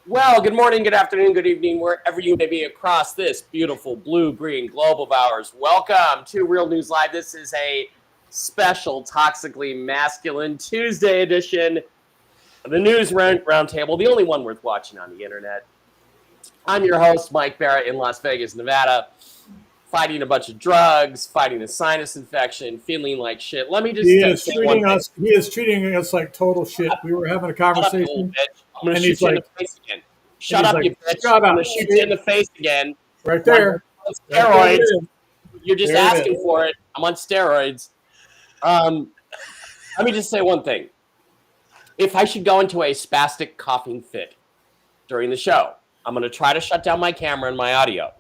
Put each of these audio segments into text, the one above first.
Well, good morning, good afternoon, good evening, wherever you may be across this beautiful blue-green globe of ours. Welcome to Real News Live. This is a special Toxically Masculine Tuesday edition of the News Roundtable, the only one worth watching on the internet. I'm your host, Mike Barrett, in Las Vegas, Nevada, fighting a bunch of drugs, fighting a sinus infection, feeling like shit. Let me just He is treating us like total shit. We were having a conversation. I'm going to shoot you in the face again. Shut up, you bitch. I'm going to shoot you in the face again. Right there. Steroids. You're just asking for it. I'm on steroids. Let me just say one thing. If I should go into a spastic coughing fit during the show, I'm going to try to shut down my camera and my audio.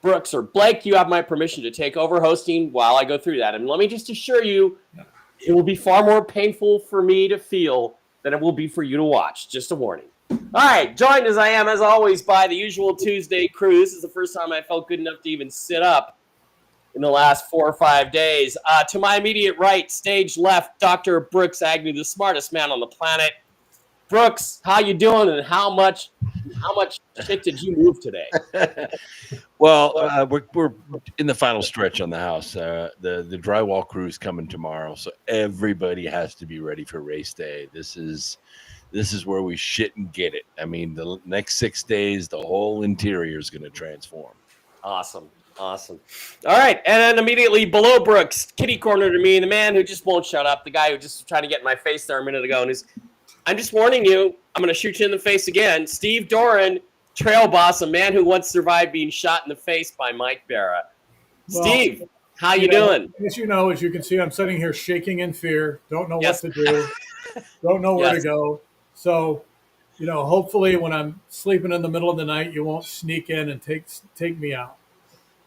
Brooks or Blake, you have my permission to take over hosting while I go through that. And let me just assure you, it will be far more painful for me to feel than it will be for you to watch. Just a warning. All right, joined as I am, as always, by the usual Tuesday crew. This is the first time I felt good enough to even sit up in the last 4 or 5 days. To my immediate right, stage left, Dr. Brooks Agnew, the smartest man on the planet. Brooks, how you doing, and how much shit did you move today? Well, we're in the final stretch on the house. The drywall crew is coming tomorrow, so everybody has to be ready for race day. This is where we shit and get it. I mean, the next 6 days, the whole interior is going to transform. Awesome. All right, and then immediately below Brooks, kitty corner to me, the man who just won't shut up, the guy who just tried to get in my face there a minute ago, and I'm just warning you, I'm going to shoot you in the face again. Steve Doran, trail boss, a man who once survived being shot in the face by Mike Barra. Well, Steve, how you doing? As you know, as you can see, I'm sitting here shaking in fear. Don't know what to do. Don't know where to go. So, hopefully when I'm sleeping in the middle of the night, you won't sneak in and take me out.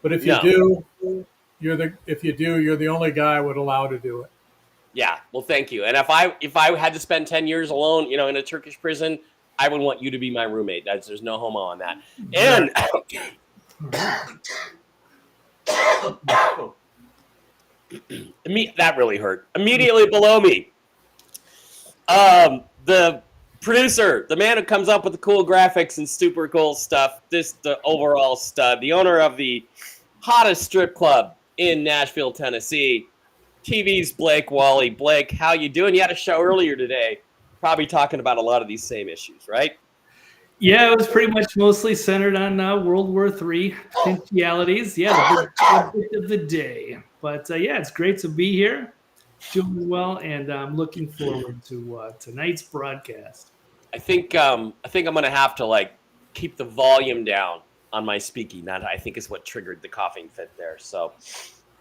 But if you do, you're the only guy I would allow to do it. Yeah, well, thank you. And if I had to spend 10 years alone, in a Turkish prison, I would want you to be my roommate. There's no homo on that. And that really hurt. Immediately below me, the producer, the man who comes up with the cool graphics and super cool stuff, the overall stud, the owner of the hottest strip club in Nashville, Tennessee, TV's Blake Wally. Blake, how you doing? You had a show earlier today, probably talking about a lot of these same issues, right? Yeah, it was pretty much mostly centered on World War III potentialities. Yeah, the bit of the day. But it's great to be here, doing well, and I'm looking forward to tonight's broadcast. I think I'm gonna have to keep the volume down on my speaking. That I think is what triggered the coughing fit there. So.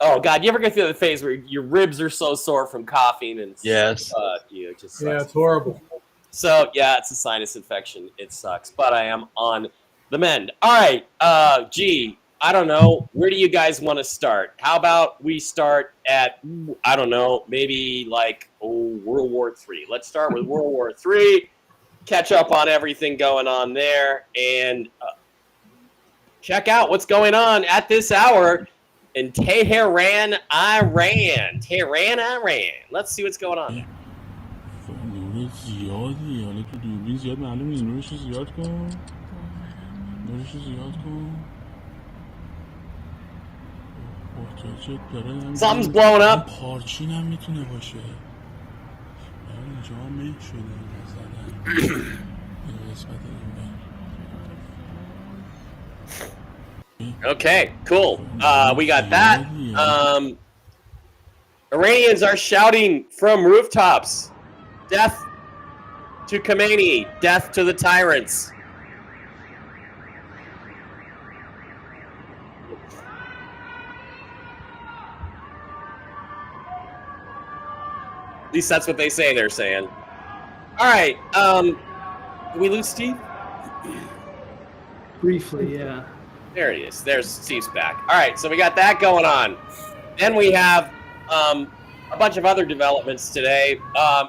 Oh God! You ever go through the phase where your ribs are so sore from coughing and yes, it just sucks. Yeah, it's horrible. So it's a sinus infection. It sucks, but I am on the mend. All right, I don't know. Where do you guys want to start? How about we start at maybe World War III. Let's start with World War III. Catch up on everything going on there, and check out what's going on at this hour. In Tehran, Iran. Let's see what's going on there. Something's blowing up. Okay, cool. We got that. Iranians are shouting from rooftops, death to Khomeini, death to the tyrants. At least that's what they say they're saying. All right. Did we lose Steve? Briefly, yeah. There he is. There's Steve's back. All right, so we got that going on. Then we have a bunch of other developments today,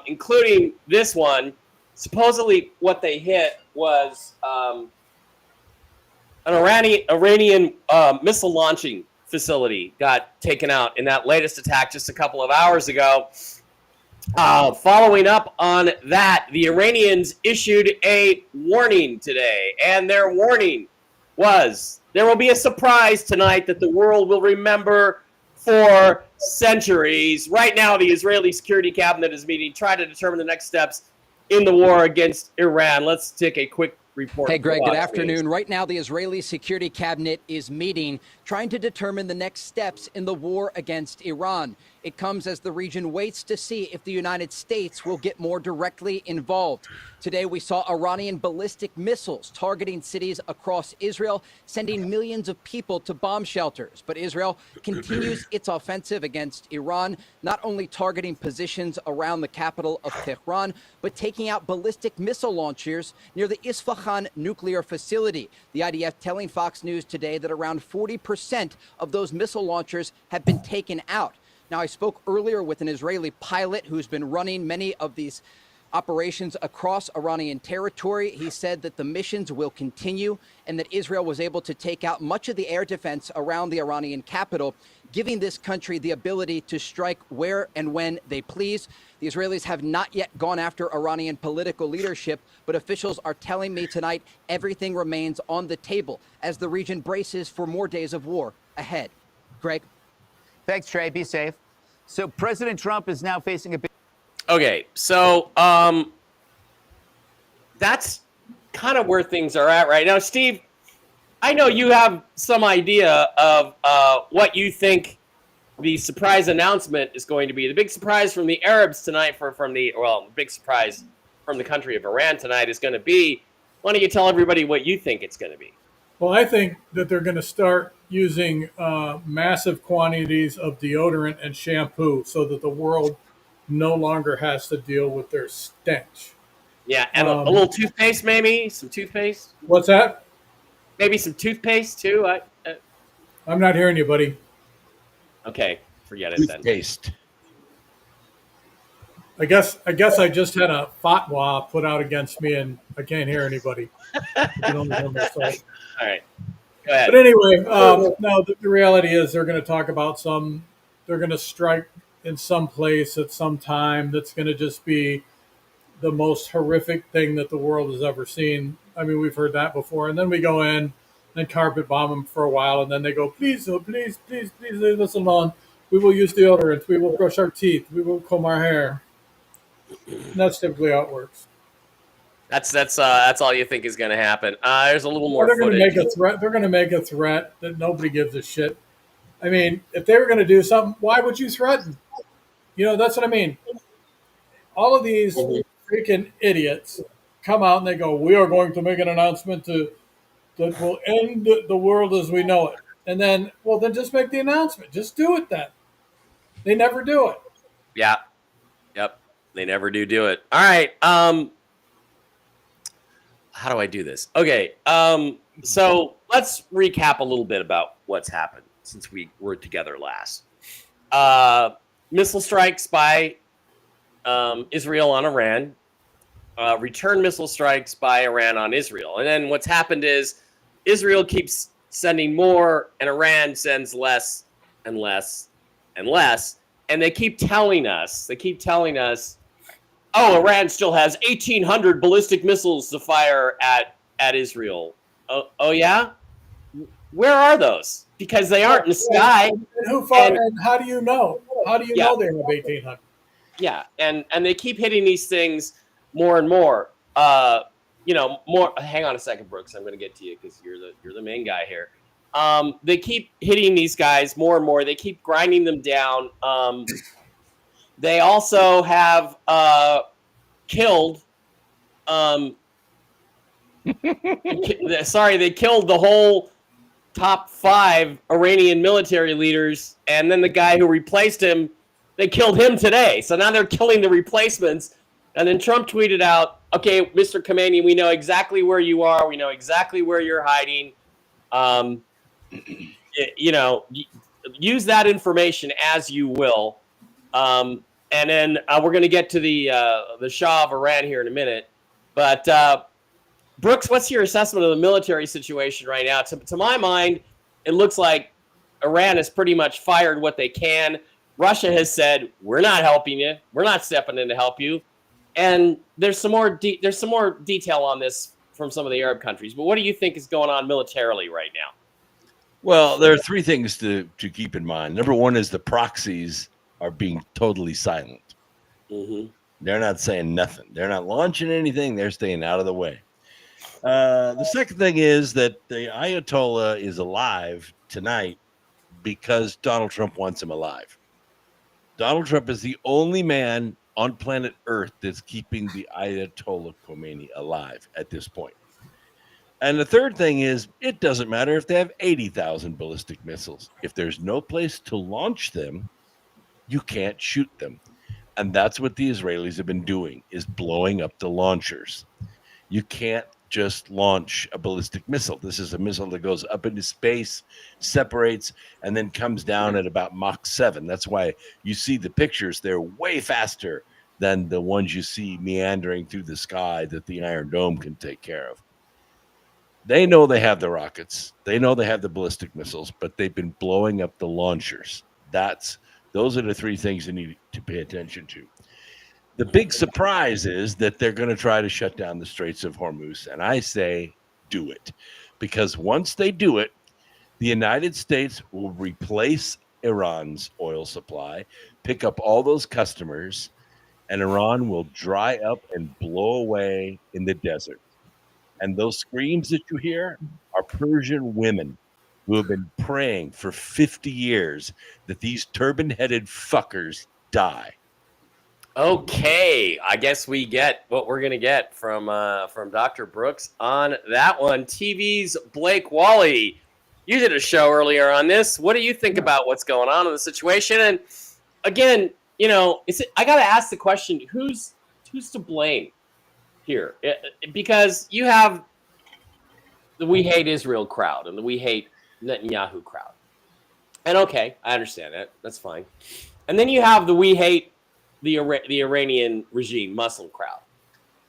including this one. Supposedly, what they hit was an Iranian missile launching facility got taken out in that latest attack just a couple of hours ago. Following up on that, the Iranians issued a warning today, and their warning was there will be a surprise tonight that the world will remember for centuries. Right now, the Israeli Security Cabinet is meeting, trying to determine the next steps in the war against Iran. Let's take a quick report. Hey, Greg, good afternoon. Right now, the Israeli Security Cabinet is meeting, trying to determine the next steps in the war against Iran. It comes as the region waits to see if the United States will get more directly involved. Today, we saw Iranian ballistic missiles targeting cities across Israel, sending millions of people to bomb shelters. But Israel continues its offensive against Iran, not only targeting positions around the capital of Tehran, but taking out ballistic missile launchers near the Isfahan nuclear facility. The IDF telling Fox News today that around 40% of those missile launchers have been taken out. Now, I spoke earlier with an Israeli pilot who's been running many of these operations across Iranian territory. He said that the missions will continue and that Israel was able to take out much of the air defense around the Iranian capital, giving this country the ability to strike where and when they please. The Israelis have not yet gone after Iranian political leadership, but officials are telling me tonight everything remains on the table as the region braces for more days of war ahead. Greg? Thanks, Trey. Be safe. So President Trump is now facing a big... Okay, so that's kind of where things are at right now. Steve, I know you have some idea of what you think the surprise announcement is going to be. The big surprise from the Arabs tonight, big surprise from the country of Iran tonight is going to be. Why don't you tell everybody what you think it's going to be? Well, I think that they're going to start using massive quantities of deodorant and shampoo so that the world no longer has to deal with their stench. Yeah, and a little toothpaste, maybe some toothpaste. What's that? Maybe some toothpaste too. I'm not hearing you, buddy. Okay, forget it then. Toothpaste. I guess I just had a fatwa put out against me, and I can't hear anybody. All right, go ahead. But anyway, no, the reality is they're going to talk about they're going to strike in some place at some time that's going to just be the most horrific thing that the world has ever seen. I mean, we've heard that before. And then we go in and carpet bomb them for a while, and then they go, please, please leave us alone. We will use deodorant. We will brush our teeth. We will comb our hair. And that's typically how it works. That's all you think is going to happen. There's a little more. They're going to footage. make a threat. They're going to make a threat that nobody gives a shit. I mean, if they were going to do something, why would you threaten? You know, that's what I mean. All of these freaking idiots come out and they go, "We are going to make an announcement that will end the world as we know it." And then, well, then just make the announcement. Just do it then. They never do it. Yeah. Yep. They never do it. All right. How do I do this? Okay. So let's recap a little bit about what's happened since we were together last. Missile strikes by Israel on Iran. Return missile strikes by Iran on Israel. And then what's happened is Israel keeps sending more and Iran sends less and less and less. And they keep telling us, oh, Iran still has 1,800 ballistic missiles to fire at Israel. Oh yeah? Where are those? Because they aren't in the sky. And how do you know? How do you know they have 1,800? Yeah, and they keep hitting these things more and more. More. Hang on a second, Brooks. I'm going to get to you because you're the main guy here. They keep hitting these guys more and more. They keep grinding them down. They also have killed. They killed the whole top 5 Iranian military leaders, and then the guy who replaced him, they killed him today. So now they're killing the replacements. And then Trump tweeted out, "Okay, Mr. Khamenei, we know exactly where you are. We know exactly where you're hiding. Use that information as you will." And then we're going to get to the Shah of Iran here in a minute. But Brooks, what's your assessment of the military situation right now? To my mind, it looks like Iran has pretty much fired what they can. Russia has said, "We're not helping you. We're not stepping in to help you." And there's some more detail on this from some of the Arab countries. But what do you think is going on militarily right now? Well, there are 3 things to keep in mind. Number one is the proxies are being totally silent. Mm-hmm. They're not saying nothing. They're not launching anything. They're staying out of the way. The second thing is that the Ayatollah is alive tonight because Donald Trump wants him alive. Donald Trump is the only man on planet Earth that's keeping the Ayatollah Khomeini alive at this point. And the third thing is, it doesn't matter if they have 80,000 ballistic missiles. If there's no place to launch them, you can't shoot them. And that's what the Israelis have been doing, is blowing up the launchers. You can't just launch a ballistic missile. This is a missile that goes up into space, separates, and then comes down at about Mach 7. That's why you see the pictures. They're way faster than the ones you see meandering through the sky that the Iron Dome can take care of. They know they have the rockets. They know they have the ballistic missiles, but they've been blowing up the launchers. Those are the 3 things you need to pay attention to. The big surprise is that they're going to try to shut down the Straits of Hormuz. And I say, do it. Because once they do it, the United States will replace Iran's oil supply, pick up all those customers, and Iran will dry up and blow away in the desert. And those screams that you hear are Persian women who have been praying for 50 years that these turban-headed fuckers die. Okay, I guess we get what we're gonna get from Dr. Brooks on that one. TV's Blake Wally, you did a show earlier on this. What do you think about what's going on in the situation? And again, I got to ask the question: who's to blame here? Because you have the "We Hate Israel" crowd and the "We Hate Netanyahu" crowd. And okay, I understand that. That's fine. And then you have the "We Hate the Iranian regime" Muslim crowd.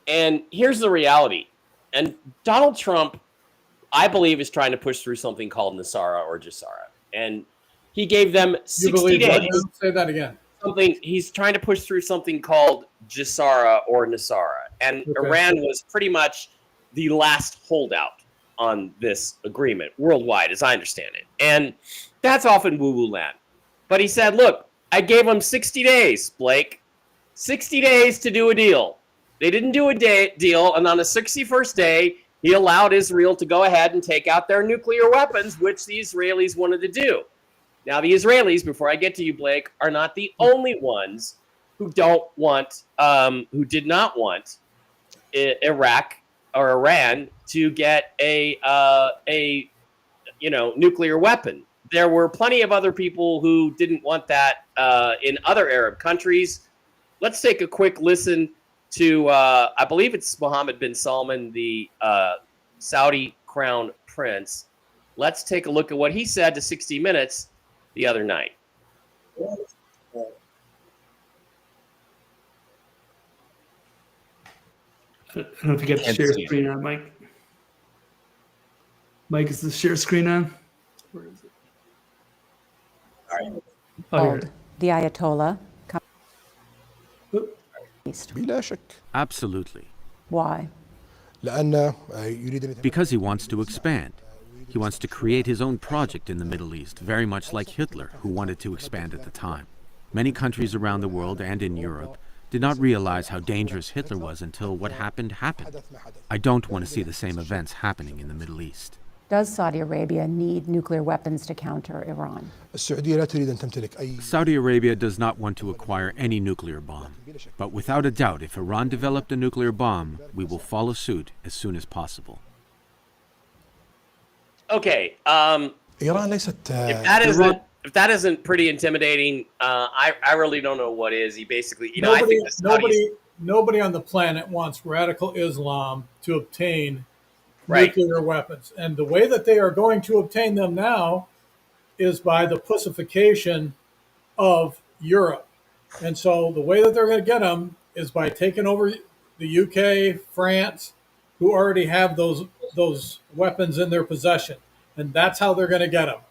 And here's the reality. And Donald Trump, I believe, is trying to push through something called Nasara or Jassara. And he gave them 60 days. Say that again. He's trying to push through something called Jassara or Nasara. And Iran was pretty much the last holdout on this agreement worldwide, as I understand it. And that's often woo-woo land. But he said, look, I gave him 60 days, Blake. 60 days to do a deal. They didn't do a deal, and on the 61st day, he allowed Israel to go ahead and take out their nuclear weapons, which the Israelis wanted to do. Now, the Israelis, before I get to you, Blake, are not the only ones who did not want Iraq or Iran to get a nuclear weapon. There were plenty of other people who didn't want that in other Arab countries. Let's take a quick listen to, I believe it's Mohammed bin Salman, the Saudi crown prince. Let's take a look at what he said to 60 Minutes the other night. I don't know if you got the share screen on, Mike. Mike, is the share screen on? Where is it? All right. The Ayatollah. Absolutely. Why? Because he wants to expand. He wants to create his own project in the Middle East, very much like Hitler, who wanted to expand at the time. Many countries around the world and in Europe did not realize how dangerous Hitler was until what happened happened. I don't want to see the same events happening in the Middle East. Does Saudi Arabia need nuclear weapons to counter Iran? Saudi Arabia does not want to acquire any nuclear bomb. But without a doubt, if Iran developed a nuclear bomb, we will follow suit as soon as possible. Okay. If that isn't pretty intimidating, I really don't know what is. He basically, I think nobody on the planet wants radical Islam to obtain nuclear weapons. And the way that they are going to obtain them now is by the pussification of Europe. And so the way that they're going to get them is by taking over the UK, France, who already have those weapons in their possession. And that's how they're going to get them,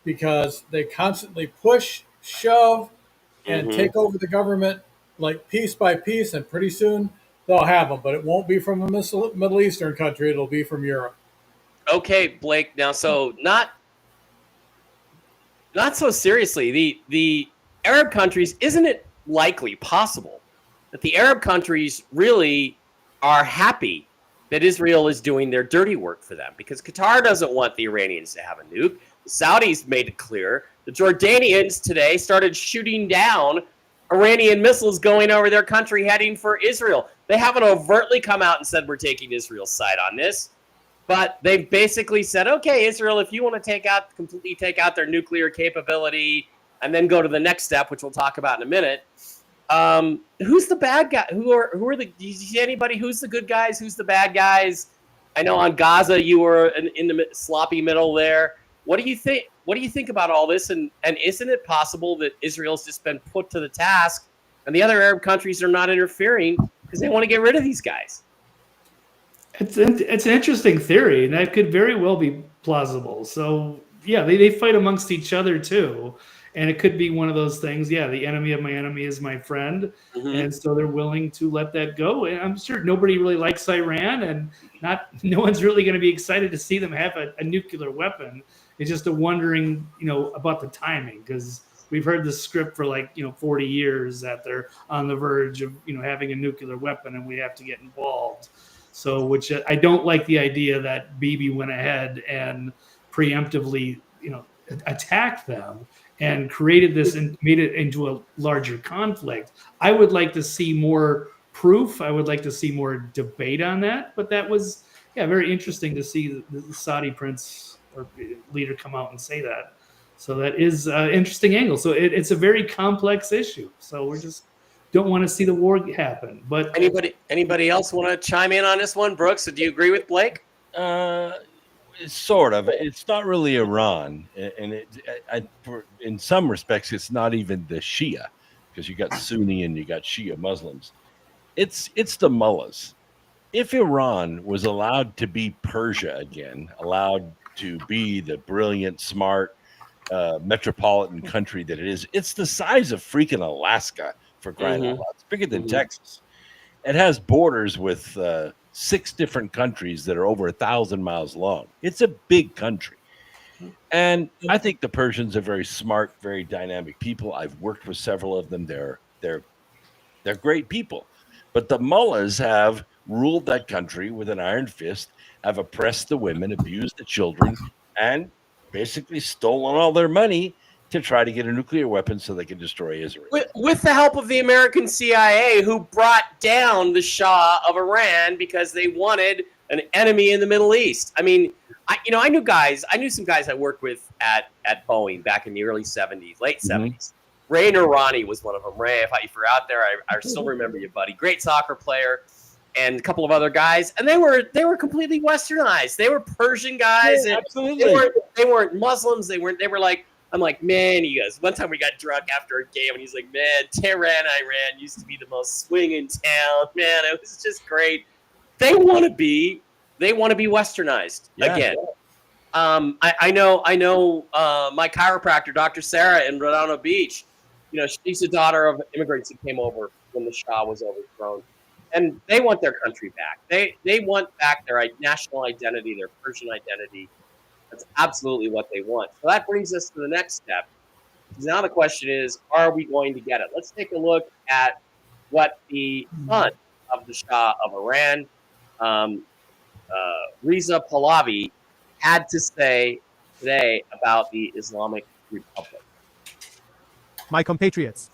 because they constantly push, shove, and take over the government like piece by piece, and pretty soon they'll have them. But it won't be from a Middle Eastern country. It'll be from Europe. Okay, Blake. Now, so not so seriously. The Arab countries, isn't it likely possible that the Arab countries really are happy that Israel is doing their dirty work for them? Because Qatar doesn't want the Iranians to have a nuke. The Saudis made it clear. The Jordanians today started shooting down Iranian missiles going over their country heading for Israel. They haven't overtly come out and said we're taking Israel's side on this, but they've basically said, okay, Israel, if you want to completely take out their nuclear capability and then go to the next step, which we'll talk about in a minute, who's the bad guy? Do you see anybody? Who's the good guys? Who's the bad guys? I know on Gaza you were in the sloppy middle there. What do you think? What do you think about all this? And isn't it possible that Israel's just been put to the task, and the other Arab countries are not interfering because they want to get rid of these guys? It's an interesting theory, and that could very well be plausible. So yeah, they fight amongst each other too. And it could be one of those things. Yeah, the enemy of my enemy is my friend. And so they're willing to let that go. And I'm sure nobody really likes Iran, and no one's really going to be excited to see them have a nuclear weapon. It's just a wondering, about the timing, because we've heard the script for 40 years that they're on the verge of, having a nuclear weapon and we have to get involved. So, which I don't like the idea that Bibi went ahead and preemptively, attacked them and created this and made it into a larger conflict. I would like to see more proof. I would like to see more debate on that. But that was, very interesting to see the Saudi prince or leader come out and say that. So that is an interesting angle. So it's a very complex issue. So we just don't want to see the war happen. But anybody else want to chime in on this one, Brooks? Do you agree with Blake? Sort of. It's not really Iran, and in some respects, it's not even the Shia, because you got Sunni and you got Shia Muslims. It's the mullahs. If Iran was allowed to be Persia again, allowed to be the brilliant, smart, metropolitan country that it is, it's the size of freaking Alaska, for crying out loud. It's bigger than Texas. It has borders with 6 different countries that are over 1,000 miles long. It's a big country. And I think the Persians are very smart, very dynamic people. I've worked with several of them. They're great people. But the mullahs have ruled that country with an iron fist, have oppressed the women, abused the children, and basically stolen all their money to try to get a nuclear weapon so they can destroy Israel. With the help of the American CIA, who brought down the Shah of Iran because they wanted an enemy in the Middle East. I mean, I knew some guys I worked with at Boeing back in the early 70s, late 70s. Ray Noorani was one of them. Ray, if you're out there, I still remember you, buddy. Great soccer player, and a couple of other guys, and they were completely westernized. They were Persian guys. Yeah, absolutely. They weren't Muslims. They were like, I'm like, man, he goes, one time we got drunk after a game, and he's like, man, Tehran, Iran used to be the most swinging town. Man, it was just great. They want to be westernized again. I know my chiropractor, Dr. Sarah in Redondo Beach, she's the daughter of immigrants who came over when the Shah was overthrown. And they want their country back. They want back their national identity, their Persian identity. That's absolutely what they want. So that brings us to the next step. Now the question is, are we going to get it? Let's take a look at what the son of the Shah of Iran, Reza Pahlavi, had to say today about the Islamic Republic? My compatriots,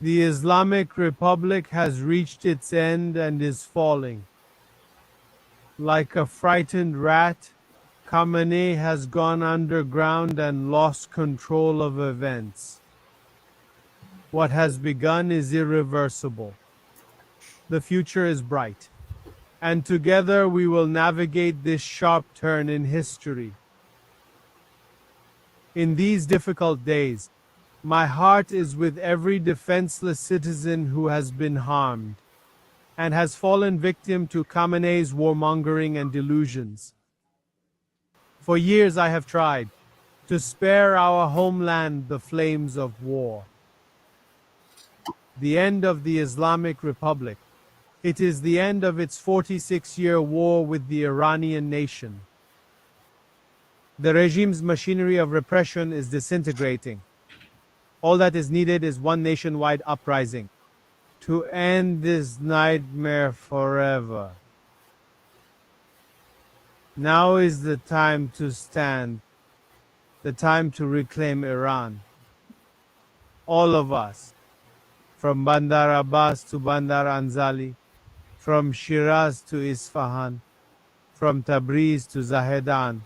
the Islamic Republic has reached its end and is falling. Like a frightened rat, Khamenei has gone underground and lost control of events. What has begun is irreversible. The future is bright, and together we will navigate this sharp turn in history. In these difficult days, my heart is with every defenseless citizen who has been harmed and has fallen victim to Khamenei's warmongering and delusions. For years I have tried to spare our homeland the flames of war. The end of the Islamic Republic. It is the end of its 46-year war with the Iranian nation. The regime's machinery of repression is disintegrating. All that is needed is one nationwide uprising to end this nightmare forever. Now is the time to stand, the time to reclaim Iran. All of us, from Bandar Abbas to Bandar Anzali, from Shiraz to Isfahan, from Tabriz to Zahedan,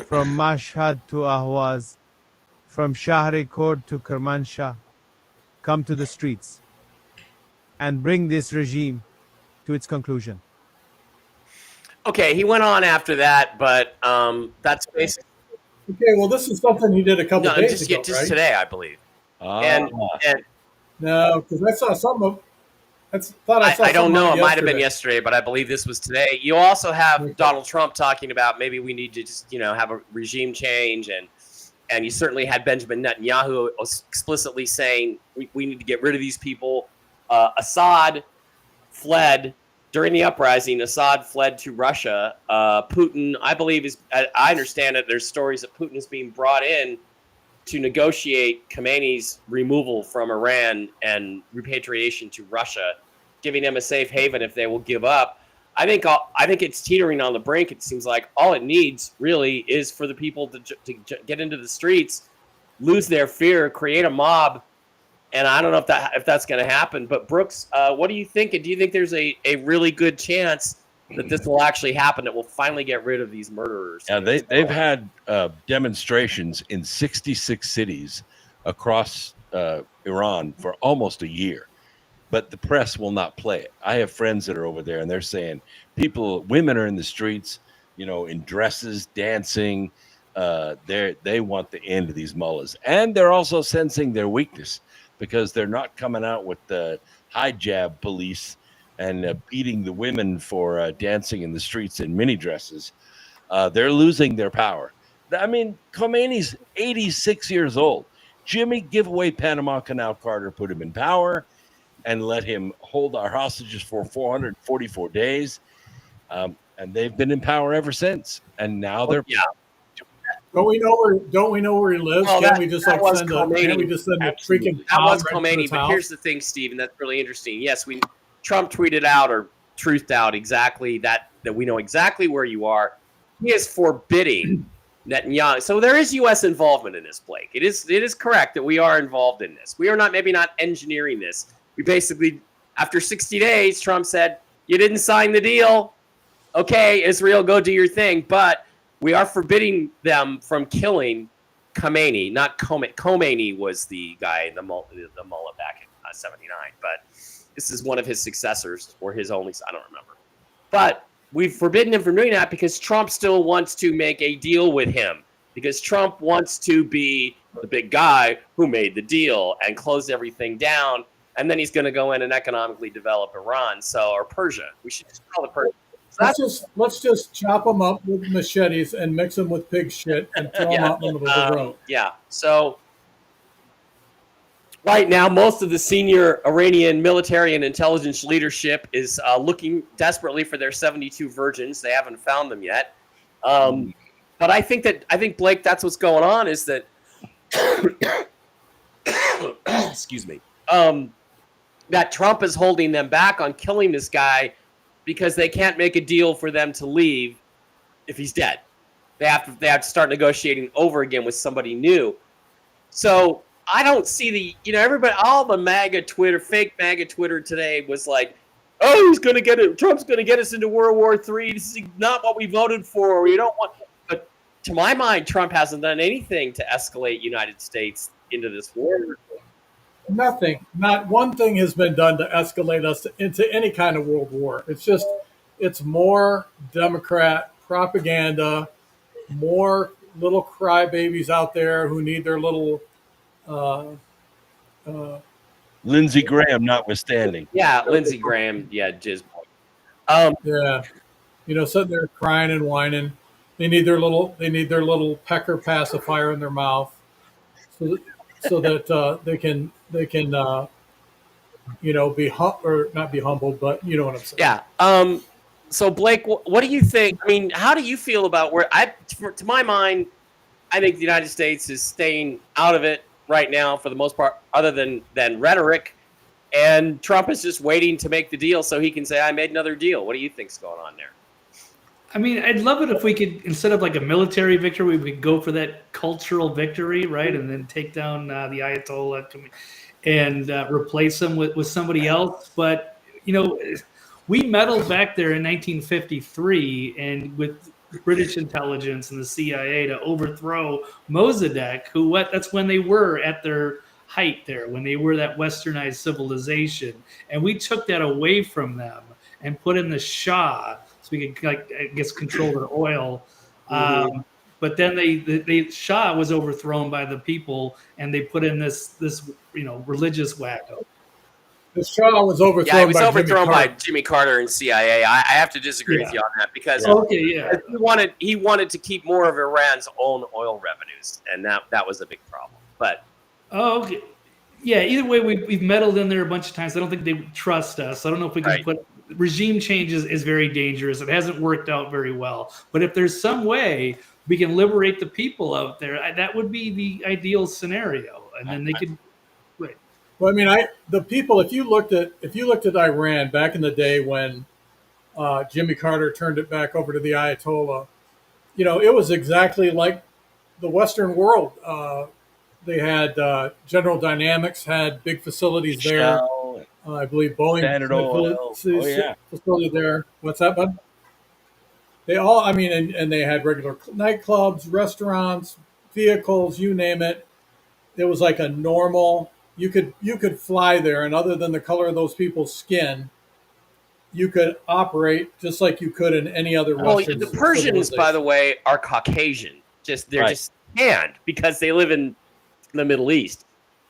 from Mashhad to Ahwaz, from Shahri-Khord to Kermanshah, come to the streets and bring this regime to its conclusion. Okay, he went on after that, but that's basically. Okay, well, this is something he did a couple days ago, just right? today, I believe. And no, because I saw some of. I don't know. It might have been yesterday, but I believe this was today. You also have Donald Trump talking about maybe we need to just have a regime change, and you certainly had Benjamin Netanyahu explicitly saying we need to get rid of these people. Assad fled during the uprising. Assad fled to Russia. Putin, I believe, I understand it. There's stories that Putin is being brought in to negotiate Khamenei's removal from Iran and repatriation to Russia, giving them a safe haven if they will give up. I think it's teetering on the brink. It seems like all it needs really is for the people to get into the streets, lose their fear, create a mob. And I don't know if that's going to happen. But Brooks, what do you think? And do you think there's a really good chance that this will actually happen, that we'll finally get rid of these murderers? Yeah, they've had demonstrations in 66 cities across Iran for almost a year, but the press will not play it. I have friends that are over there, and they're saying women are in the streets, in dresses, dancing. They want the end of these mullahs, and they're also sensing their weakness because they're not coming out with the hijab police and beating the women for dancing in the streets in mini dresses. They're losing their power. I mean, Khomeini's 86 years old. Jimmy, give away Panama Canal Carter, put him in power, and let him hold our hostages for 444 days. And they've been in power ever since. And now they're... Yeah. Don't we know where he lives? Well, Can't we just send a freaking that was right Khomeini, but here's the thing, Stephen, that's really interesting. Yes, Trump tweeted out or truthed out exactly that we know exactly where you are. He is forbidding Netanyahu. So there is U.S. involvement in this, Blake. It is correct that we are involved in this. We are maybe not engineering this. We basically, after 60 days, Trump said, you didn't sign the deal. Okay, Israel, go do your thing. But we are forbidding them from killing Khamenei. Not Khomeini was the guy, the mullah back in 79. But this is one of his successors, or his only, I don't remember. But we've forbidden him from doing that because Trump still wants to make a deal with him. Because Trump wants to be the big guy who made the deal and closed everything down. And then he's going to go in and economically develop Iran, or Persia. We should just call it Persia. Let's just chop them up with machetes and mix them with pig shit and throw them out in the middle of the road. Yeah. So right now, most of the senior Iranian military and intelligence leadership is looking desperately for their 72 virgins. They haven't found them yet. But I think Blake, that's what's going on. Is that excuse me? That Trump is holding them back on killing this guy because they can't make a deal for them to leave if he's dead. They have to start negotiating over again with somebody new. So I don't see everybody, all the fake MAGA Twitter today was like, oh, Trump's going to get us into World War III. This is not what we voted for. We don't want, but to my mind, Trump hasn't done anything to escalate United States into this war. Nothing. Not one thing has been done to escalate us into any kind of world war. It's more Democrat propaganda, more little crybabies out there who need their little Lindsey Graham notwithstanding. Yeah, Lindsey Graham. Yeah, jizz. Yeah, sitting there crying and whining. They need their little pecker pacifier in their mouth, so that they can be or not be humbled, but you know what I'm saying. Yeah. So Blake, what do you think? I mean, how do you feel about to my mind, I think the United States is staying out of it right now for the most part, other than rhetoric, and Trump is just waiting to make the deal so he can say, I made another deal. What do you think's going on there? I mean, I'd love it if we could, instead of like a military victory, we could go for that cultural victory, right? And then take down the Ayatollah and replace him with somebody else. But, we meddled back there in 1953 and with British intelligence and the CIA to overthrow Mossadegh, that's when they were at their height there, when they were that westernized civilization. And we took that away from them and put in the Shah so we could, control their oil. But then the Shah was overthrown by the people, and they put in this religious wacko. The Shah was overthrown. Yeah, he was overthrown by Jimmy Carter and CIA. I have to disagree with you on that because he wanted to keep more of Iran's own oil revenues, and that was a big problem. But either way, we've meddled in there a bunch of times. I don't think they trust us. I don't know if we can put regime changes is very dangerous. It hasn't worked out very well. But if there's some way we can liberate the people out there, that would be the ideal scenario, and then they could. Well, I mean, the people. If you looked at Iran back in the day when Jimmy Carter turned it back over to the Ayatollah, it was exactly like the Western world. They had General Dynamics had big facilities there. I believe Boeing had facility there. What's that, bud? They all. I mean, and they had regular nightclubs, restaurants, vehicles, you name it. It was like a normal. You could fly there, and other than the color of those people's skin, you could operate just like you could in any other Western. The Persians, by the way, are Caucasian. They're just scanned because they live in the Middle East.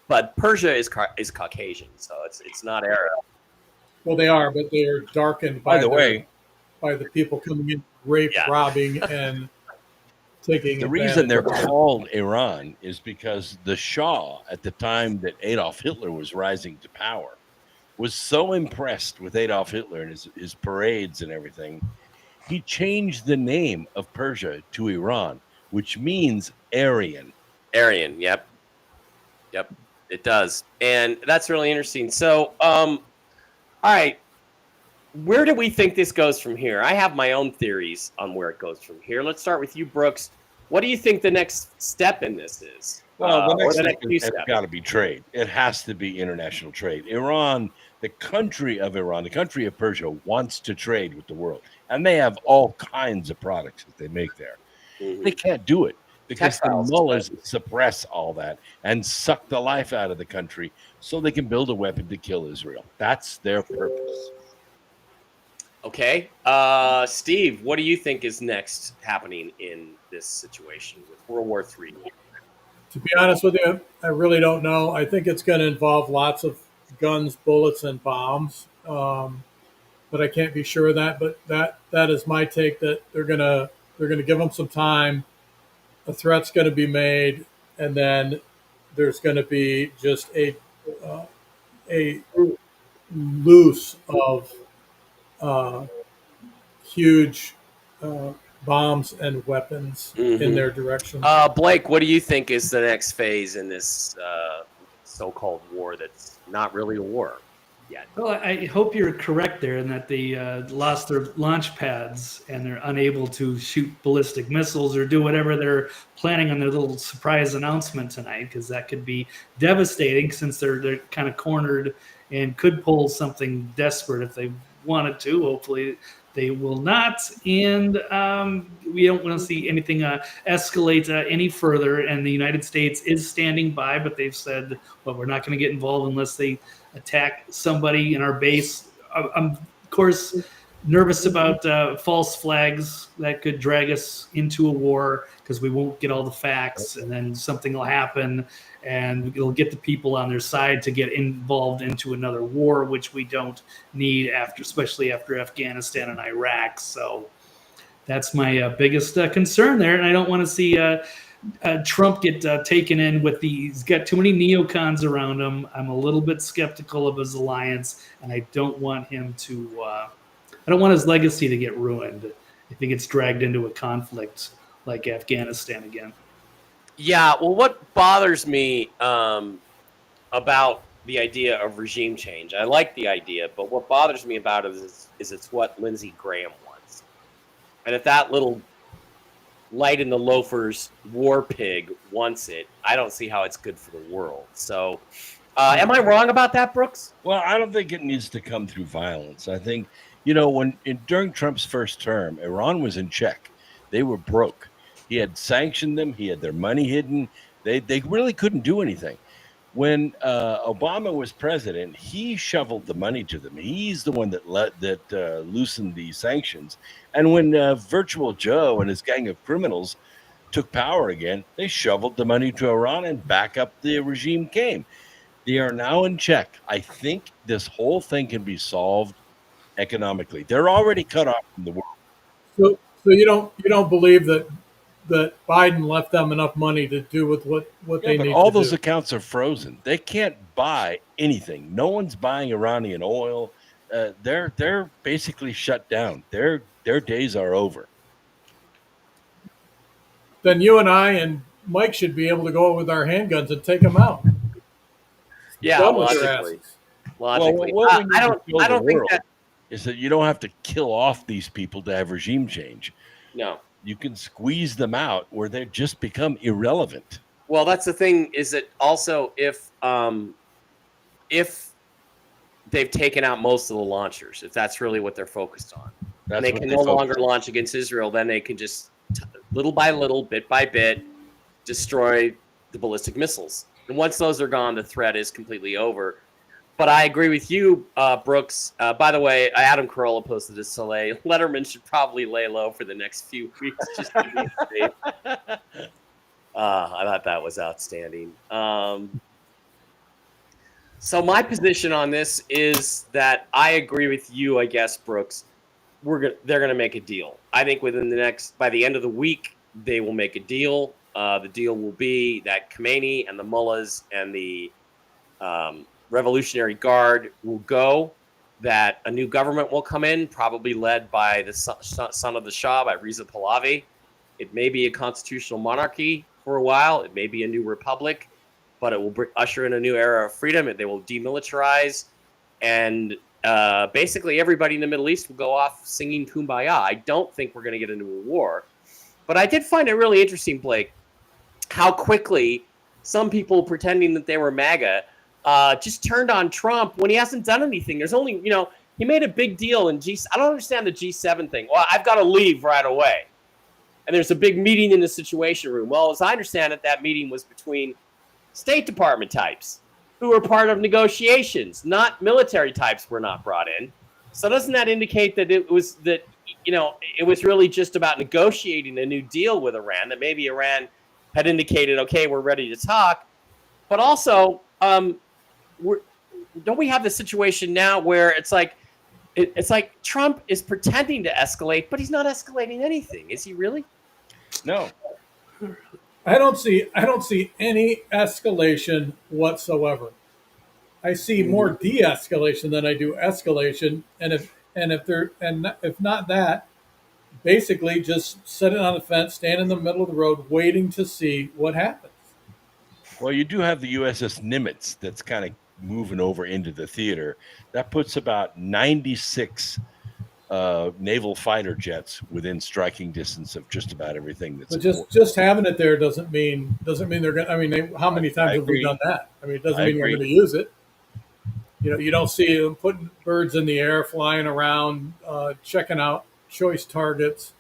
But Persia is Caucasian, so it's not Arab. Well, they are, but they are darkened by the people coming in, robbing, and taking. The reason they're called Iran is because the Shah, at the time that Adolf Hitler was rising to power, was so impressed with Adolf Hitler and his parades and everything, he changed the name of Persia to Iran, which means Aryan. Aryan, yep, it does, and that's really interesting. So, all right, where do we think this goes from here? I have my own theories on where it goes from here. Let's start with you, Brooks. What do you think the next step in this is? Well, the next step has got to be trade. It has to be international trade. Iran, the country of Persia, wants to trade with the world, and they have all kinds of products that they make there. Mm-hmm. They can't do it because the mullahs suppress all that and suck the life out of the country so they can build a weapon to kill Israel. That's their purpose. Okay. Steve, what do you think is next happening in this situation with World War III? To be honest with you, I really don't know. I think it's going to involve lots of guns, bullets, and bombs. But I can't be sure of that. But that is my take, that they're going to give them some time. A threat's going to be made, and then there's going to be just a loose of huge bombs and weapons in their direction. Blake, what do you think is the next phase in this so-called war that's not really a war? yet. Well, I hope you're correct there, and that they lost their launch pads and they're unable to shoot ballistic missiles or do whatever they're planning on their little surprise announcement tonight, because that could be devastating since they're kind of cornered and could pull something desperate if they wanted to. Hopefully, they will not, and we don't want to see anything escalate any further. And the United States is standing by, but they've said, well, we're not going to get involved unless they attack somebody in our base. I'm, of course, nervous about false flags that could drag us into a war because we won't get all the facts, and then something will happen and it'll get the people on their side to get involved into another war, which we don't need after, especially after Afghanistan and Iraq. So that's my biggest concern there, and I don't want to see Trump get taken in with he's got too many neocons around him. I'm a little bit skeptical of his alliance, and I don't want him to. I don't want his legacy to get ruined if he gets dragged into a conflict like Afghanistan again. Yeah, well, what bothers me about the idea of regime change, I like the idea, but what bothers me about it is it's what Lindsey Graham wants. And if that little light in the loafers war pig wants it, I don't see how it's good for the world. So am I wrong about that, Brooks? Well, I don't think it needs to come through violence. I think, during Trump's first term, Iran was in check. They were broke. He had sanctioned them. He had their money hidden. They really couldn't do anything. When Obama was president, he shoveled the money to them. He's the one that loosened the sanctions. And when Virtual Joe and his gang of criminals took power again, they shoveled the money to Iran, and back up the regime came. They are now in check. I think this whole thing can be solved economically. They're already cut off from the world. So you don't believe that Biden left them enough money to do with what they need to do? All those accounts are frozen. They can't buy anything. No one's buying Iranian oil. They're basically shut down. Their days are over. Then you and I and Mike should be able to go with our handguns and take them out. Yeah, logically. I don't think that is that you don't have to kill off these people to have regime change. No. You can squeeze them out where they just become irrelevant. Well, that's the thing, is that also if they've taken out most of the launchers, if that's really what they're focused on, and they can no longer launch against Israel, then they can just little by little, bit by bit, destroy the ballistic missiles. And once those are gone, the threat is completely over. But I agree with you, Brooks. By the way, Adam Carolla posted this today. Letterman should probably lay low for the next few weeks just to be safe. I thought that was outstanding. So my position on this is that I agree with you, I guess, Brooks. They're going to make a deal. I think by the end of the week, they will make a deal. The deal will be that Khomeini and the mullahs and the Revolutionary Guard will go, that a new government will come in, probably led by the son of the Shah, by Reza Pahlavi. It may be a constitutional monarchy for a while. It may be a new republic, but it will usher in a new era of freedom. They will demilitarize, and basically everybody in the Middle East will go off singing Kumbaya. I don't think we're going to get into a war. But I did find it really interesting, Blake, how quickly some people pretending that they were MAGA just turned on Trump when he hasn't done anything. There's only, he made a big deal in I don't understand the G7 thing. Well, I've got to leave right away. And there's a big meeting in the Situation Room. Well, as I understand it, that meeting was between State Department types who were part of negotiations, not military types were not brought in. So doesn't that indicate that it was really just about negotiating a new deal with Iran, that maybe Iran had indicated, okay, we're ready to talk. But also, don't we have the situation now where it's like Trump is pretending to escalate, but he's not escalating anything. Is he really? No. I don't see any escalation whatsoever. I see more de-escalation than I do escalation, and if not that, basically just sitting on the fence, stand in the middle of the road, waiting to see what happens. Well, you do have the USS Nimitz that's kind of moving over into the theater. That puts about 96 naval fighter jets within striking distance of just about everything that's. But just having it there doesn't mean they're going to. I mean, how many times have we done that? I mean, it doesn't mean we're going to use it. You know, you don't see them putting birds in the air, flying around, checking out choice targets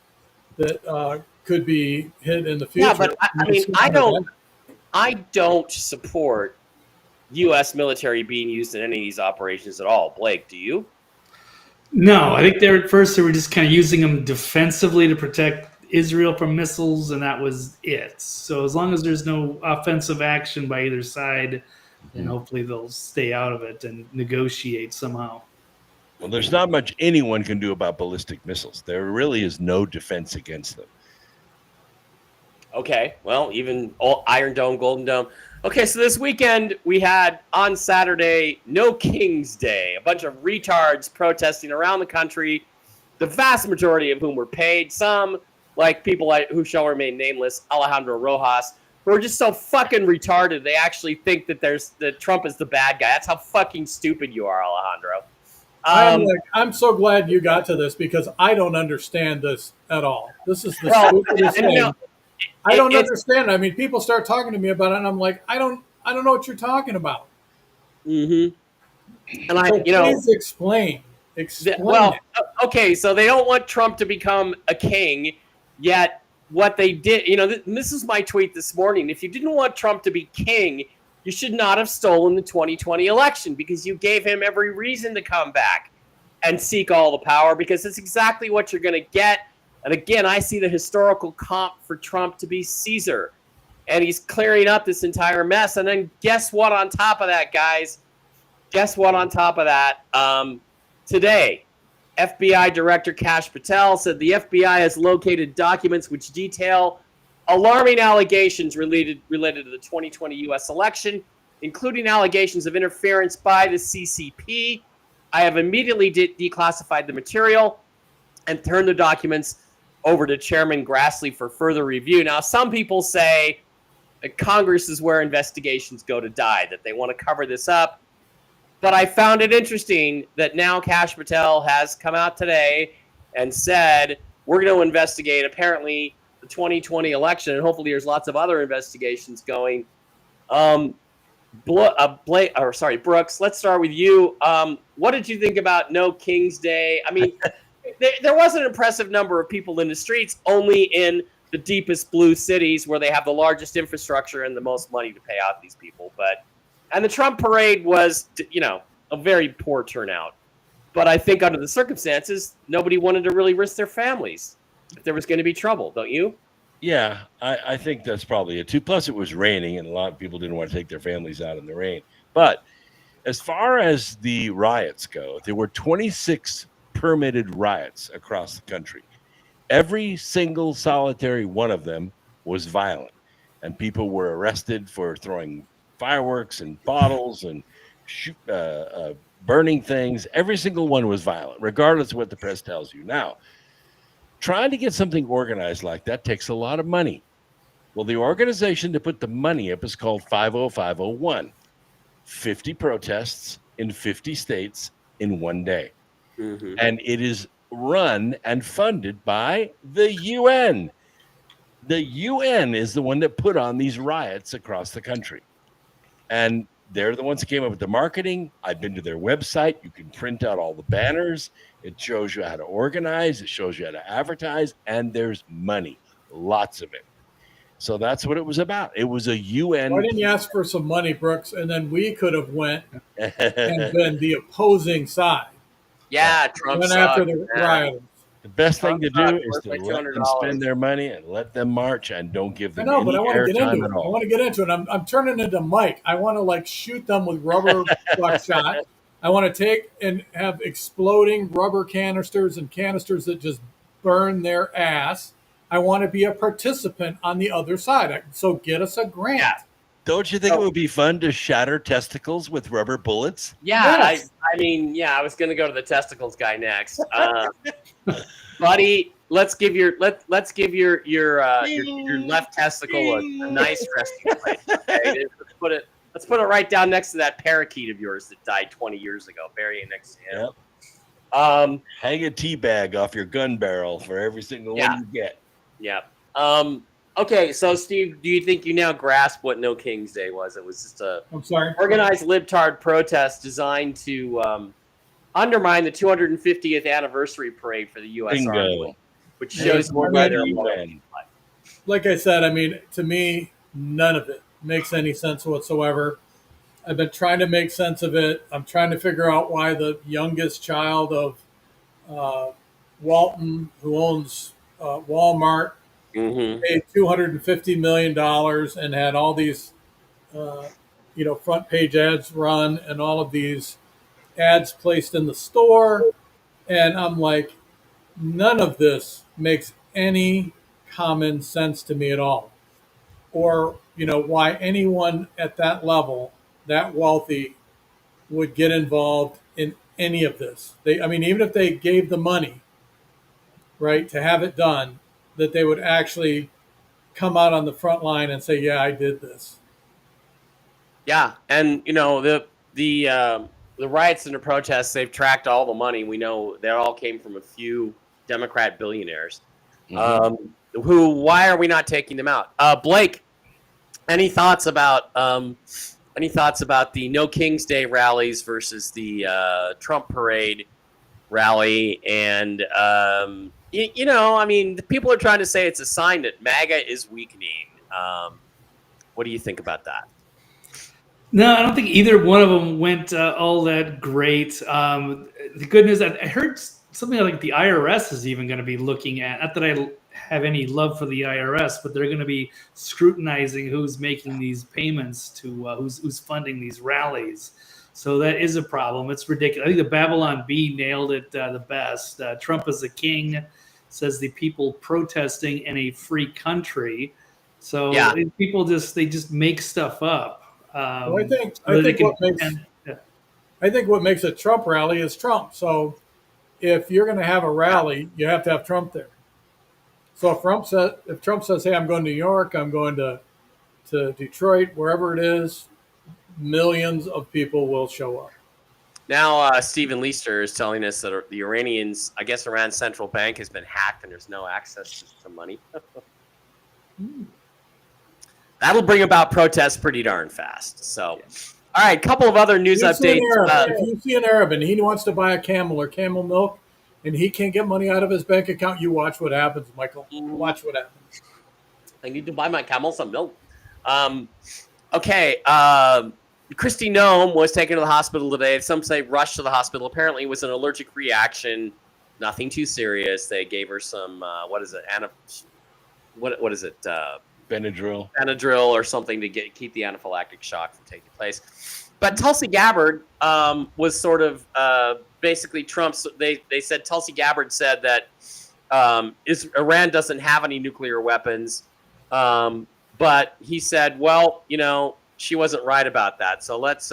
that could be hit in the future. Yeah, but I don't support U.S. military being used in any of these operations at all. Blake, do you? No, I think at first they were just kind of using them defensively to protect Israel from missiles, and that was it. So as long as there's no offensive action by either side, then hopefully they'll stay out of it and negotiate somehow. Well, there's not much anyone can do about ballistic missiles. There really is no defense against them. Okay, well, even Iron Dome, Golden Dome. Okay, so this weekend we had on Saturday No King's Day, a bunch of retards protesting around the country, the vast majority of whom were paid. Some, like people who shall remain nameless, Alejandro Rojas, who are just so fucking retarded they actually think that Trump is the bad guy. That's how fucking stupid you are, Alejandro. I'm so glad you got to this because I don't understand this at all. This is the stupidest thing. I don't understand. I mean, people start talking to me about it, and I'm like, I don't know what you're talking about. Mm-hmm. And please explain. Well, okay, so they don't want Trump to become a king, yet what they did, this is my tweet this morning. If you didn't want Trump to be king, you should not have stolen the 2020 election because you gave him every reason to come back and seek all the power because it's exactly what you're going to get. And again, I see the historical comp for Trump to be Caesar. And he's clearing up this entire mess. And then guess what on top of that, guys? Guess what on top of that? Today, FBI Director Kash Patel said the FBI has located documents which detail alarming allegations related to the 2020 U.S. election, including allegations of interference by the CCP. I have immediately declassified the material and turned the documents over to Chairman Grassley for further review. Now, some people say that Congress is where investigations go to die, that they want to cover this up. But I found it interesting that now Kash Patel has come out today and said, we're going to investigate apparently the 2020 election, and hopefully there's lots of other investigations going. Brooks, let's start with you. What did you think about No King's Day? I mean, there was an impressive number of people in the streets, only in the deepest blue cities where they have the largest infrastructure and the most money to pay out these people. And the Trump parade was, a very poor turnout. But I think under the circumstances, nobody wanted to really risk their families if there was going to be trouble, don't you? Yeah, I think that's probably it too. Plus, it was raining, and a lot of people didn't want to take their families out in the rain. But as far as the riots go, there were 26 permitted riots across the country. Every single solitary one of them was violent, and people were arrested for throwing fireworks and bottles and burning things. Every single one was violent, regardless of what the press tells you. Now, trying to get something organized like that takes a lot of money. Well, the organization to put the money up is called 50501. 50 protests in 50 states in one day. Mm-hmm. And it is run and funded by the UN. The UN is the one that put on these riots across the country. And they're the ones that came up with the marketing. I've been to their website. You can print out all the banners. It shows you how to organize. It shows you how to advertise. And there's money, lots of it. So that's what it was about. It was a UN. Why didn't you ask for some money, Brooks? And then we could have went and been the opposing side. Yeah, Trump went after the rioters. The best thing to do is to let them spend their money and let them march and don't give them any airtime at all. I want to get into it. I'm turning into Mike. I want to shoot them with rubber buckshot. I want to take and have exploding rubber canisters and canisters that just burn their ass. I want to be a participant on the other side. So get us a grant. Yeah. Don't you think it would be fun to shatter testicles with rubber bullets? Yeah, yes. I was going to go to the testicles guy next, buddy. Let's give your left testicle a nice resting place. Okay? Let's put it right down next to that parakeet of yours that died 20 years ago. Bury it next to him. Yep. Hang a tea bag off your gun barrel for every single one you get. Yeah. Okay, so Steve, do you think you now grasp what No King's Day was? It was just a organized libtard protest designed to undermine the 250th anniversary parade for the U.S. Army, which shows more by their like I said, I mean, to me, none of it makes any sense whatsoever. I've been trying to make sense of it. I'm trying to figure out why the youngest child of Walton, who owns Walmart, paid $250 million and had all these, front page ads run and all of these ads placed in the store. And I'm like, none of this makes any common sense to me at all. Or, why anyone at that level, that wealthy, would get involved in any of this. Even if they gave the money, right, to have it done, that they would actually come out on the front line and say, yeah, I did this. Yeah, and the riots and the protests, they've tracked all the money. We know they all came from a few Democrat billionaires. Why are we not taking them out? Blake, any thoughts about the No King's Day rallies versus the Trump parade rally? And the people are trying to say it's a sign that MAGA is weakening. What do you think about that? No, I don't think either one of them went all that great. The good news, I heard something like the IRS is even going to be looking at, not that I have any love for the IRS, but they're going to be scrutinizing who's making these payments to who's funding these rallies. So that is a problem. It's ridiculous. I think the Babylon Bee nailed it the best. Trump is a king, says the people protesting in a free country. So people just make stuff up. I think what makes a Trump rally is Trump. So if you're going to have a rally, you have to have Trump there. So if Trump says, "Hey, I'm going to New York, I'm going to Detroit, wherever it is," millions of people will show up. Now, Stephen Leister is telling us that the Iranians, I guess Iran's central bank has been hacked and there's no access to money. That'll bring about protests pretty darn fast. So, all right, couple of other news updates. If you see an Arab and he wants to buy a camel or camel milk and he can't get money out of his bank account, you watch what happens, Michael. Watch what happens. I need to buy my camel some milk. Okay. Kristi Noem was taken to the hospital today. Some say rushed to the hospital. Apparently, it was an allergic reaction. Nothing too serious. They gave her some, what is it? Benadryl or something to keep the anaphylactic shock from taking place. But Tulsi Gabbard was sort of basically Trump's. They said Tulsi Gabbard said that Iran doesn't have any nuclear weapons, but he said, well, she wasn't right about that. So let's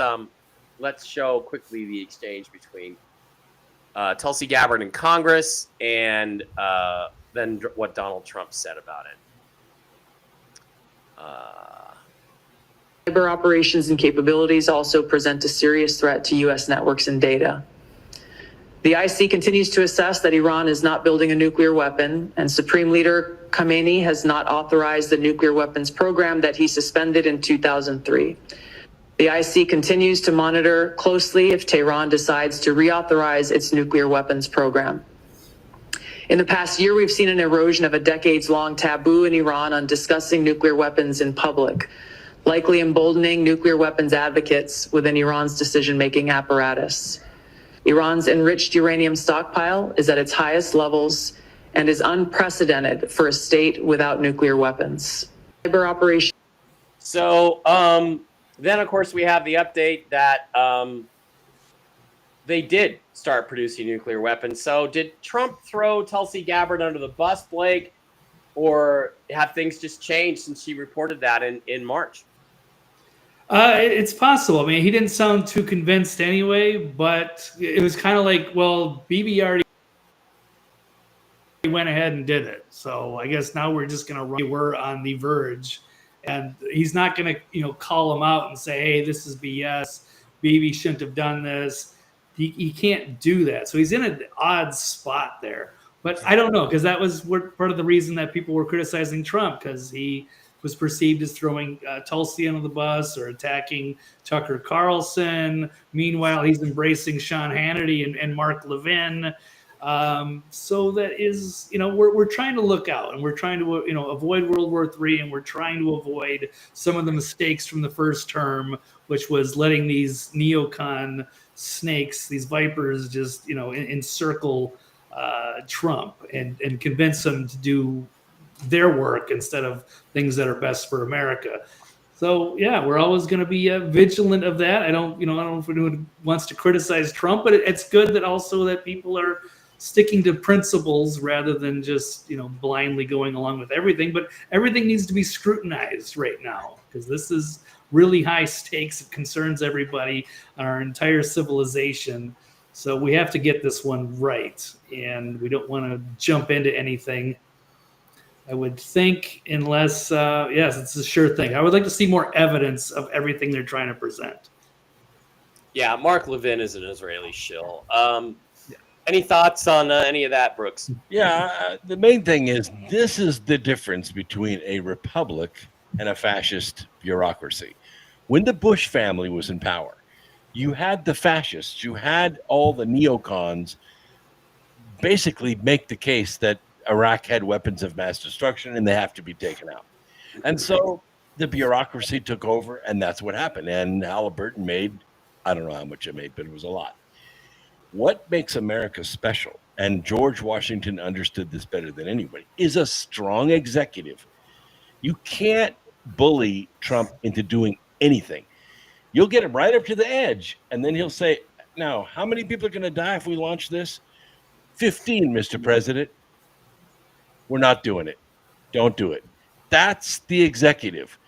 show quickly the exchange between Tulsi Gabbard in Congress and then what Donald Trump said about it. Cyber operations and capabilities also present a serious threat to U.S. networks and data. The IC continues to assess that Iran is not building a nuclear weapon, and Supreme Leader Khamenei has not authorized the nuclear weapons program that he suspended in 2003. The IC continues to monitor closely if Tehran decides to reauthorize its nuclear weapons program. In the past year, we've seen an erosion of a decades-long taboo in Iran on discussing nuclear weapons in public, likely emboldening nuclear weapons advocates within Iran's decision-making apparatus. Iran's enriched uranium stockpile is at its highest levels and is unprecedented for a state without nuclear weapons. Cyber operation. So then, of course, we have the update that they did start producing nuclear weapons. So did Trump throw Tulsi Gabbard under the bus, Blake, or have things just changed since she reported that in March? It's possible. I mean, he didn't sound too convinced anyway, but it was kind of like, well, Bibi already went ahead and did it. So I guess now we're just going to run. We're on the verge. and he's not going to, call them out and say, hey, this is BS. Bibi shouldn't have done this. He can't do that. So he's in an odd spot there. But I don't know, because that was part of the reason that people were criticizing Trump, because he was perceived as throwing Tulsi under the bus or attacking Tucker Carlson. Meanwhile, he's embracing Sean Hannity and Mark Levin. So that is, we're trying to look out, and we're trying to, avoid World War III, and we're trying to avoid some of the mistakes from the first term, which was letting these neocon snakes, these vipers, just, encircle Trump and convince him to do their work instead of things that are best for America. So yeah, we're always going to be vigilant of that. I don't know if anyone wants to criticize Trump, but it's good that also that people are sticking to principles rather than just blindly going along with everything. But everything needs to be scrutinized right now, because this is really high stakes. It concerns everybody, our entire civilization. So we have to get this one right, and we don't want to jump into anything, I would think, unless, yes, it's a sure thing. I would like to see more evidence of everything they're trying to present. Yeah, Mark Levin is an Israeli shill. Any thoughts on any of that, Brooks? Yeah, the main thing is this is the difference between a republic and a fascist bureaucracy. When the Bush family was in power, you had the fascists, you had all the neocons basically make the case that Iraq had weapons of mass destruction and they have to be taken out. And so the bureaucracy took over, and that's what happened. And Halliburton made, I don't know how much it made, but it was a lot. What makes America special, and George Washington understood this better than anybody, is a strong executive. You can't bully Trump into doing anything. You'll get him right up to the edge, and then he'll say, now, how many people are going to die if we launch this? 15, Mr. President. We're not doing it. Don't do it. That's the executive.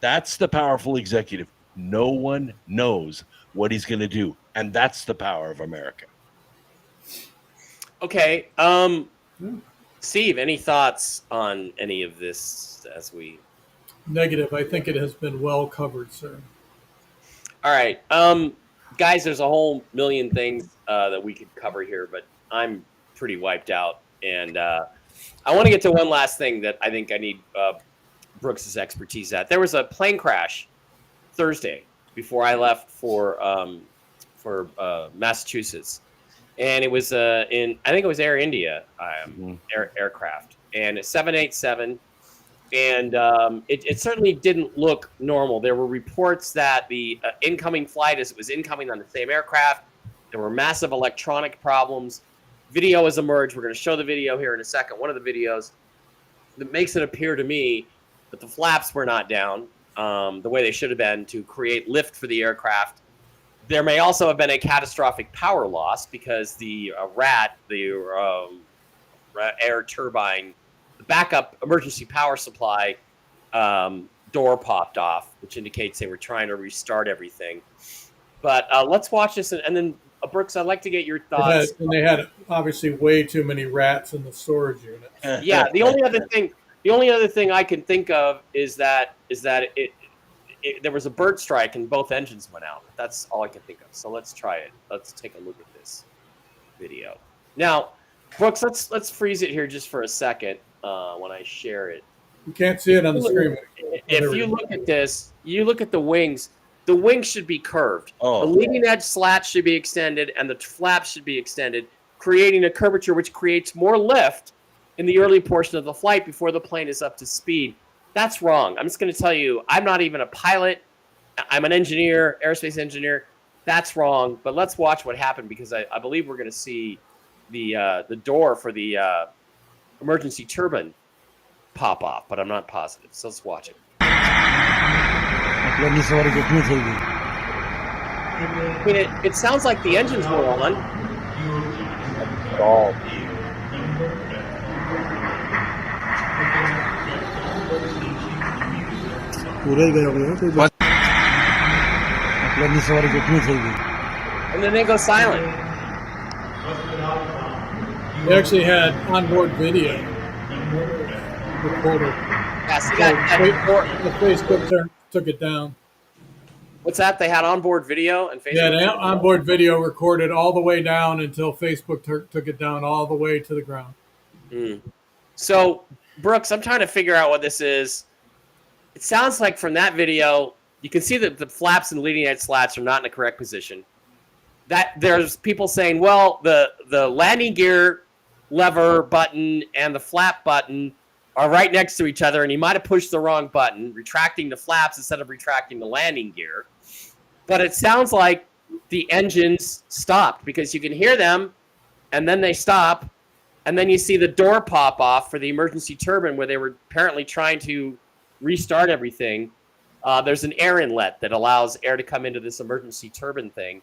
That's the powerful executive. No one knows what he's going to do, and that's the power of America. Okay. Steve, any thoughts on any of this as we... Negative. I think it has been well covered, sir. All right. Guys, there's a whole million things that we could cover here, but I'm pretty wiped out. And I want to get to one last thing that I think I need Brooks's expertise at. There was a plane crash Thursday before I left for Massachusetts, and it was I think it was Air India aircraft, and a 787, and it certainly didn't look normal. There were reports that the incoming flight, as it was incoming on the same aircraft, there were massive electronic problems. Video has emerged. We're going to show the video here in a second. One of the videos that makes it appear to me that the flaps were not down the way they should have been to create lift for the aircraft. There may also have been a catastrophic power loss because the air turbine, the backup emergency power supply door popped off, which indicates they were trying to restart everything. But let's watch this, and then Brooks, I'd like to get your thoughts. They had obviously way too many rats in the storage unit. Yeah, the only other thing I can think of is that there was a bird strike and both engines went out. That's all I can think of. So let's try it. Let's take a look at this video. Now, Brooks, let's freeze it here just for a second when I share it. You can't see it on the screen. If you look at this, you look at the wings. The wings should be curved. The leading edge slats should be extended, and the flaps should be extended, creating a curvature which creates more lift in the early portion of the flight before the plane is up to speed. That's wrong. I'm just going to tell you, I'm not even a pilot. I'm an engineer, aerospace engineer. That's wrong. But let's watch what happened, because I believe we're going to see the door for the emergency turbine pop off, but I'm not positive. So let's watch it. I mean, it sounds like the engines were on. All. And then they go silent. They actually had onboard video recorded. Yeah, see that door. The Facebook took it down. What's that? They had onboard video and Facebook. Yeah, the onboard video recorded all the way down until Facebook took it down all the way to the ground. So, Brooks, I'm trying to figure out what this is. It sounds like from that video, you can see that the flaps and leading edge slats are not in the correct position. That there's people saying, well, the landing gear lever button and the flap button are right next to each other, and he might have pushed the wrong button, retracting the flaps instead of retracting the landing gear. But it sounds like the engines stopped because you can hear them, and then they stop, and then you see the door pop off for the emergency turbine where they were apparently trying to restart everything. There's an air inlet that allows air to come into this emergency turbine thing.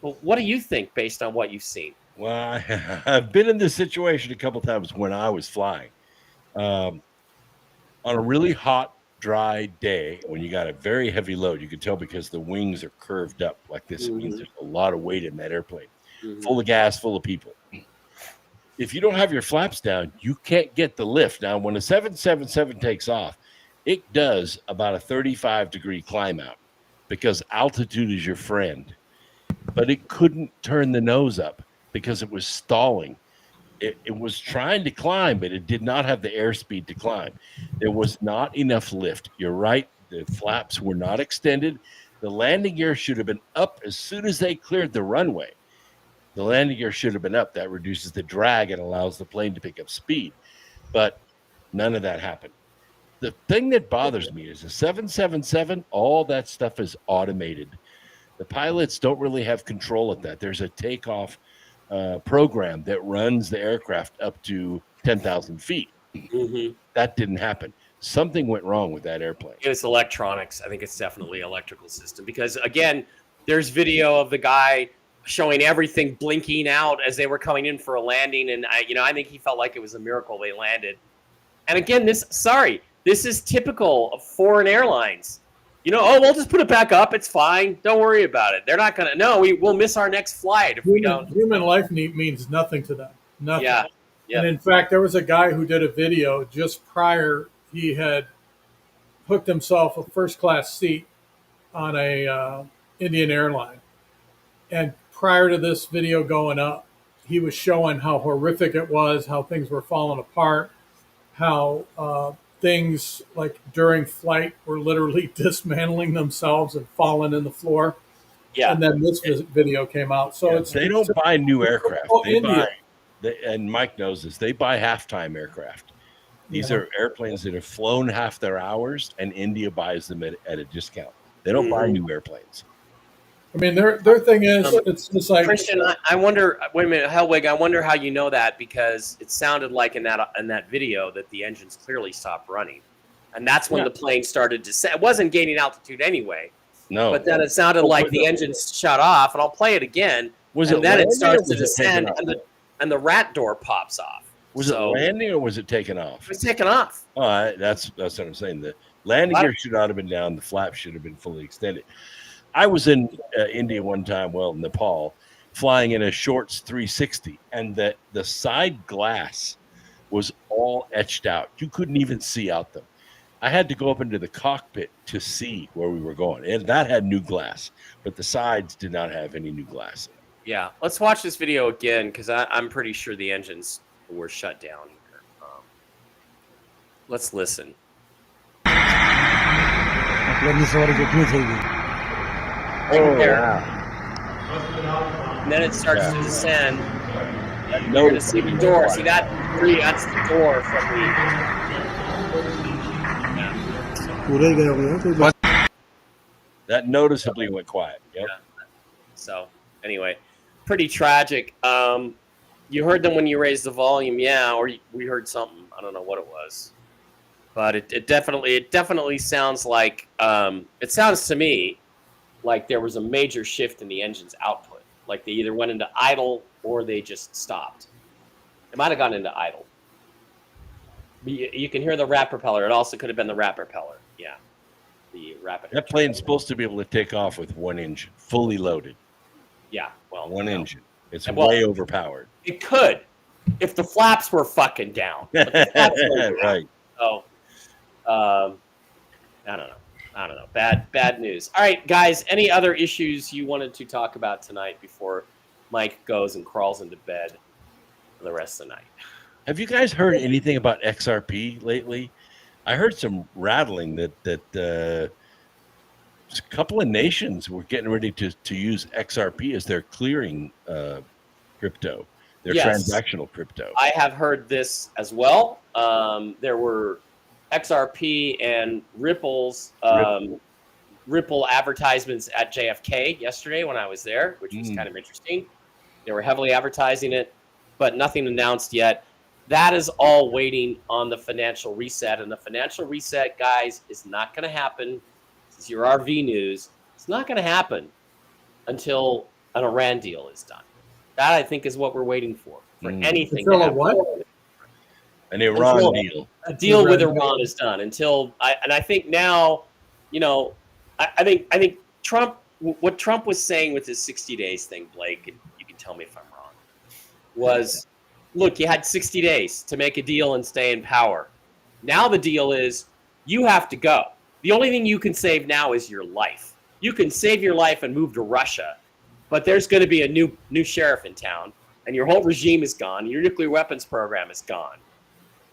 Well, what do you think based on what you've seen? Well, I've been in this situation a couple times when I was flying. On a really hot, dry day, when you got a very heavy load, you can tell because the wings are curved up like this. It means there's a lot of weight in that airplane, full of gas, full of people. If you don't have your flaps down, you can't get the lift. Now, when a 777 takes off, it does about a 35-degree climb out because altitude is your friend. But it couldn't turn the nose up because it was stalling. It was trying to climb, but it did not have the airspeed to climb. There was not enough lift. You're right. The flaps were not extended. The landing gear should have been up as soon as they cleared the runway. The landing gear should have been up. That reduces the drag and allows the plane to pick up speed. But none of that happened. The thing that bothers me is the 777, all that stuff is automated. The pilots don't really have control of that. There's a takeoff program that runs the aircraft up to 10,000 feet. That didn't happen. Something went wrong with that airplane. It's electronics. I think it's definitely electrical system because, again, there's video of the guy showing everything blinking out as they were coming in for a landing. And, I think he felt like it was a miracle they landed. And, again, this is typical of foreign airlines. We'll just put it back up. It's fine. Don't worry about it. They're not going to. No, we'll miss our next flight if we don't. Human life means nothing to them. Nothing. Yeah. And in fact, there was a guy who did a video just prior. He had hooked himself a first-class seat on a Indian airline. And prior to this video going up, he was showing how horrific it was, how things were falling apart, how things like during flight were literally dismantling themselves and falling in the floor. Yeah. And then this video came out. So they don't buy new aircraft. And Mike knows this. They buy half-time aircraft. These are airplanes that have flown half their hours, and India buys them at a discount. They don't buy new airplanes. I mean, their thing is, it's just like Christian. I wonder. Wait a minute, Hellwig. I wonder how you know that because it sounded like in that video that the engines clearly stopped running, and that's when the plane started to set. It wasn't gaining altitude anyway. No, but then it sounded like the engines shut off, and I'll play it again. Then it starts to descend, and the rat door pops off. Was it landing or was it taken off? It was taken off. Oh, that's what I'm saying. The landing gear should not have been down. The flap should have been fully extended. I was in India one time, Nepal, flying in a Shorts 360, and the side glass was all etched out. You couldn't even see out them. I had to go up into the cockpit to see where we were going, and that had new glass, but the sides did not have any new glass in it. Yeah, let's watch this video again because I'm pretty sure the engines were shut down here. Let's listen. And then it starts to descend. You're going to see the door. See that? That's the door from the. That noticeably went quiet. Yep. Yeah. So, anyway, pretty tragic. You heard them when you raised the volume, or we heard something. I don't know what it was. But it definitely sounds like it sounds to me like there was a major shift in the engine's output. Like they either went into idle or they just stopped. It might have gone into idle. You can hear the rat propeller. It also could have been the rat propeller. Yeah, the rapid. That plane's supposed to be able to take off with one engine, fully loaded. Yeah, well, one engine. It's way overpowered. It could, if the flaps were fucking down. But the flaps were down. Right. So, I don't know. Bad news. All right, guys. Any other issues you wanted to talk about tonight before Mike goes and crawls into bed for the rest of the night? Have you guys heard anything about XRP lately? I heard some rattling that a couple of nations were getting ready to use XRP as their clearing crypto, their transactional crypto. I have heard this as well. There were XRP and Ripple advertisements at JFK yesterday when I was there, which was kind of interesting. They were heavily advertising it, but nothing announced yet. That is all waiting on the financial reset, and the financial reset, guys, is not going to happen. This is your RV news. It's not going to happen until an Iran deal is done. That, I think, is what we're waiting for anything to happen. What? An Iran deal. A deal with Iran is done until I think now, I think Trump. What Trump was saying with his 60 days thing, Blake, and you can tell me if I'm wrong, was, look, you had 60 days to make a deal and stay in power. Now the deal is you have to go. The only thing you can save now is your life. You can save your life and move to Russia, but there's going to be a new sheriff in town, and your whole regime is gone. Your nuclear weapons program is gone.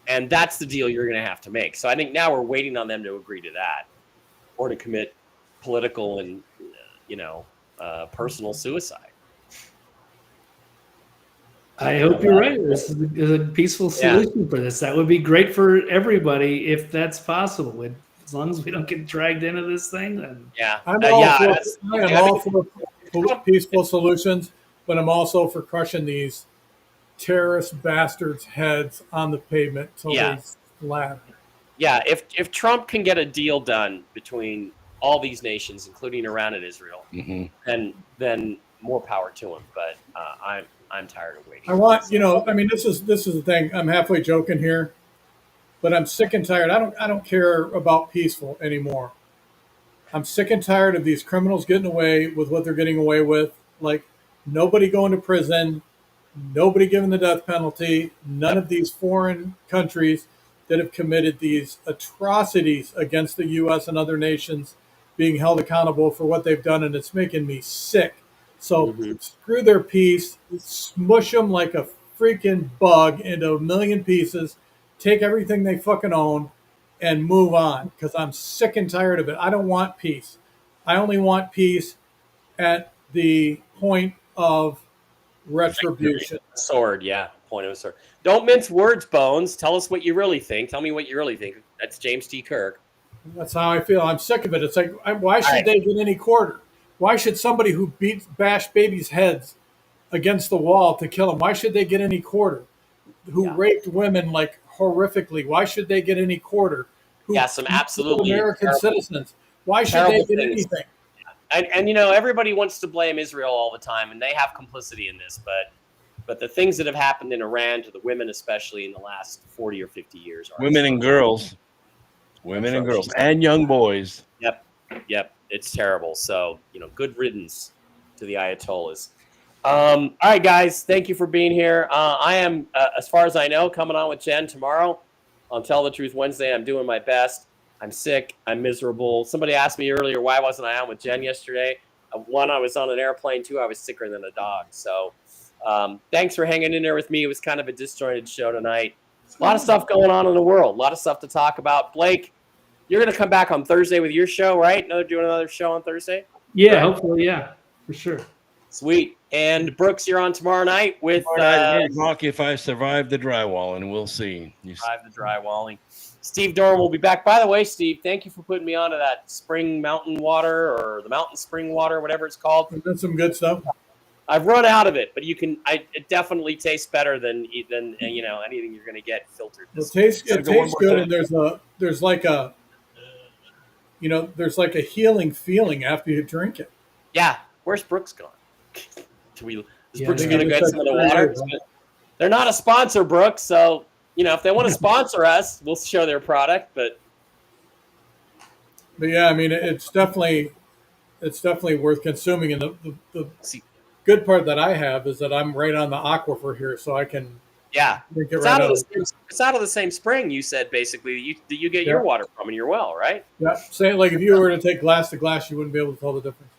And that's the deal you're going to have to make. So I think now we're waiting on them to agree to that or to commit political and, personal suicide. I hope you're right. This is a peaceful solution for this. That would be great for everybody if that's possible. As long as we don't get dragged into this thing, then I am all for peaceful solutions, but I'm also for crushing these terrorist bastards' heads on the pavement till they splatter. Yeah, if Trump can get a deal done between all these nations, including Iran and Israel, then more power to him. But I'm tired of waiting. I want, this is the thing. I'm halfway joking here, but I'm sick and tired. I don't care about peaceful anymore. I'm sick and tired of these criminals getting away with what they're getting away with. Like, nobody going to prison, nobody given the death penalty, none of these foreign countries that have committed these atrocities against the U.S. and other nations being held accountable for what they've done, and it's making me sick. So screw their peace, smush them like a freaking bug into a million pieces, take everything they fucking own, and move on, because I'm sick and tired of it. I don't want peace. I only want peace at the point of retribution. Sword, point of a sword. Don't mince words, Bones. Tell us what you really think. Tell me what you really think. That's James T. Kirk. That's how I feel. I'm sick of it. It's like, why should they get any quarter? Why should somebody who bashed babies' heads against the wall to kill them, why should they get any quarter? Who raped women like horrifically, why should they get any quarter? Some absolutely American citizens, why should they get anything? And everybody wants to blame Israel all the time, and they have complicity in this, but the things that have happened in Iran to the women, especially in the last 40 or 50 years, are women and girls and young boys. Yep, it's terrible. So good riddance to the Ayatollahs. All right, guys, thank you for being here. I am, as far as I know, coming on with Jen tomorrow on Tell the Truth Wednesday. I'm doing my best. I'm sick. I'm miserable. Somebody asked me earlier, why wasn't I on with Jen yesterday? One, I was on an airplane. Two, I was sicker than a dog. So thanks for hanging in there with me. It was kind of a disjointed show tonight. A lot of stuff going on in the world. A lot of stuff to talk about. Blake, you're going to come back on Thursday with your show, right? Doing another show on Thursday? Yeah, right? Hopefully, yeah, for sure. Sweet. And Brooks, you're on tomorrow night with if I survive the drywalling, we'll see. Survive the drywalling. Steve Dorn will be back. By the way, Steve, thank you for putting me onto that spring mountain water or the mountain spring water, whatever it's called. That's some good stuff. I've run out of it, but it definitely tastes better than anything you're going to get filtered. It tastes good, and there's like a healing feeling after you drink it. Yeah. Where's Brooks gone? Is Brooks going to get some of the water? They're not a sponsor, Brooks, so if they want to sponsor us, we'll show their product. But yeah, I mean, it's definitely worth consuming. And the good part that I have is that I'm right on the aquifer here, so I can Yeah. Drink it It's right out of out. it's out of the same spring. You said basically you get your water from in your well, right? Yeah. Say like if you were to take glass to glass, you wouldn't be able to tell the difference.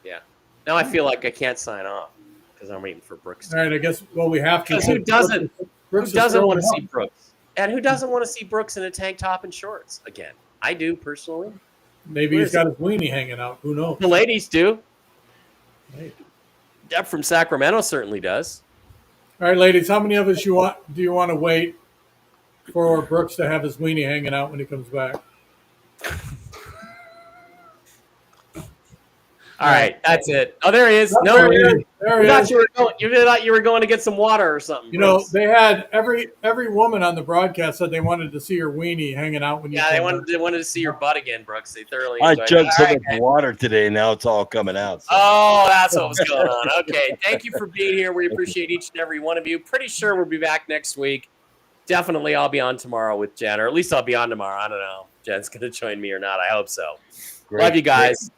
Yeah. Now I feel like I can't sign off because I'm waiting for Brooks. All right. I guess we have to. Because who doesn't? Brooks Who doesn't want to throwing see up. Brooks? And who doesn't want to see Brooks in a tank top and shorts again? I do personally. Maybe Where he's is got his weenie hanging out. Who knows? The ladies do. Hey. Deb from Sacramento certainly does. All right, ladies. How many of us do you want to wait for Brooks to have his weenie hanging out when he comes back? All right, that's it. Oh, there he is. No, there he is. There he is. you thought you were going to get some water or something. You know, Brooks. they had every woman on the broadcast said they wanted to see her weenie hanging out when you. Yeah, came they wanted to see your butt again, Brooks. They thoroughly I enjoyed chugged it. so All much right, water today. Now it's all coming out. So. Oh, that's what was going on. Okay, thank you for being here. We appreciate each and every one of you. Pretty sure we'll be back next week. Definitely, I'll be on tomorrow with Jen, or at least I'll be on tomorrow. I don't know if Jen's going to join me or not. I hope so. Great. Love you guys.